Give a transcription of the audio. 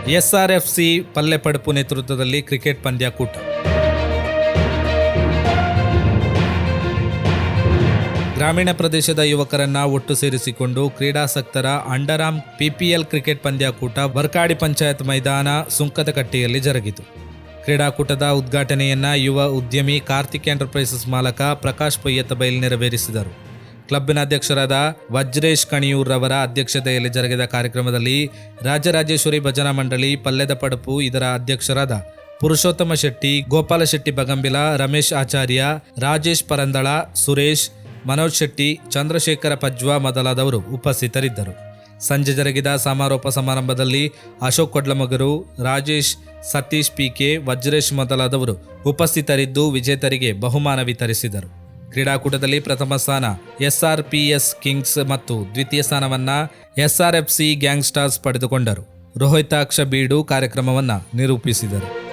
SRFC ಪಲ್ಲೆಪಡುಪು ನೇತೃತ್ವದಲ್ಲಿ cricket ಪಂದ್ಯಾಕೂಟ. ಗ್ರಾಮೀಣ ಪ್ರದೇಶದ ಯುವಕರನ್ನ ಒಟ್ಟು ಸೇರಿಸಿಕೊಂಡು ಕ್ರೀಡಾಸಕ್ತರ ಅಂಡರ್-ಆರ್ಮ್ PPL ಕ್ರಿಕೆಟ್ ಪಂದ್ಯಾಕೂಟ ಬರ್ಕಾಡಿ ಪಂಚಾಯತ್ ಮೈದಾನ ಸುಂಕದಕಟ್ಟೆಯಲ್ಲಿ ಜರುಗಿತು. ಕ್ರೀಡಾಕೂಟದ ಉದ್ಘಾಟನೆಯನ್ನ ಯುವ ಉದ್ಯಮಿ ಕಾರ್ತಿಕ್ ಎಂಟರ್ಪ್ರೈಸಸ್ ಮಾಲಕ ಪ್ರಕಾಶ್ ಪಯ್ಯತ್ತಬೈಲ್ ನೆರವೇರಿಸಿದರು. ಕ್ಲಬ್ಬಿನ ಅಧ್ಯಕ್ಷರಾದ ವಜ್ರೇಶ್ ಕಣಿಯೂರ್ ರವರ ಅಧ್ಯಕ್ಷತೆಯಲ್ಲಿ ಜರುಗಿದ ಕಾರ್ಯಕ್ರಮದಲ್ಲಿ ರಾಜರಾಜೇಶ್ವರಿ ಭಜನಾ ಮಂಡಳಿ ಪಲ್ಲೆದ ಪಡುಪು ಇದರ ಅಧ್ಯಕ್ಷರಾದ ಪುರುಷೋತ್ತಮ ಶೆಟ್ಟಿ, ಗೋಪಾಲ ಶೆಟ್ಟಿ ಬಗಂಬಿಲ, ರಮೇಶ್ ಆಚಾರ್ಯ, ರಾಜೇಶ್ ಪರಂದಳ, ಸುರೇಶ್, ಮನೋಜ್ ಶೆಟ್ಟಿ, ಚಂದ್ರಶೇಖರ ಪಜ್ವಾ ಮೊದಲಾದವರು ಉಪಸ್ಥಿತರಿದ್ದರು. ಸಂಜೆ ಜರುಗಿದ ಸಮಾರೋಪ ಸಮಾರಂಭದಲ್ಲಿ ಅಶೋಕ್ ಕೊಡ್ಲಮಗರು, ರಾಜೇಶ್, ಸತೀಶ್ PK, ವಜ್ರೇಶ್ ಮೊದಲಾದವರು ಉಪಸ್ಥಿತರಿದ್ದು ವಿಜೇತರಿಗೆ ಬಹುಮಾನ ವಿತರಿಸಿದರು. ಕ್ರೀಡಾಕೂಟದಲ್ಲಿ ಪ್ರಥಮ ಸ್ಥಾನ SRPS ಕಿಂಗ್ಸ್ ಮತ್ತು ದ್ವಿತೀಯ ಸ್ಥಾನವನ್ನ SRFC ಗ್ಯಾಂಗ್ಸ್ಟರ್ಸ್ ಪಡೆದುಕೊಂಡರು. ರೋಹಿತಾಕ್ಷ ಬೀಡು ಕಾರ್ಯಕ್ರಮವನ್ನು ನಿರೂಪಿಸಿದರು.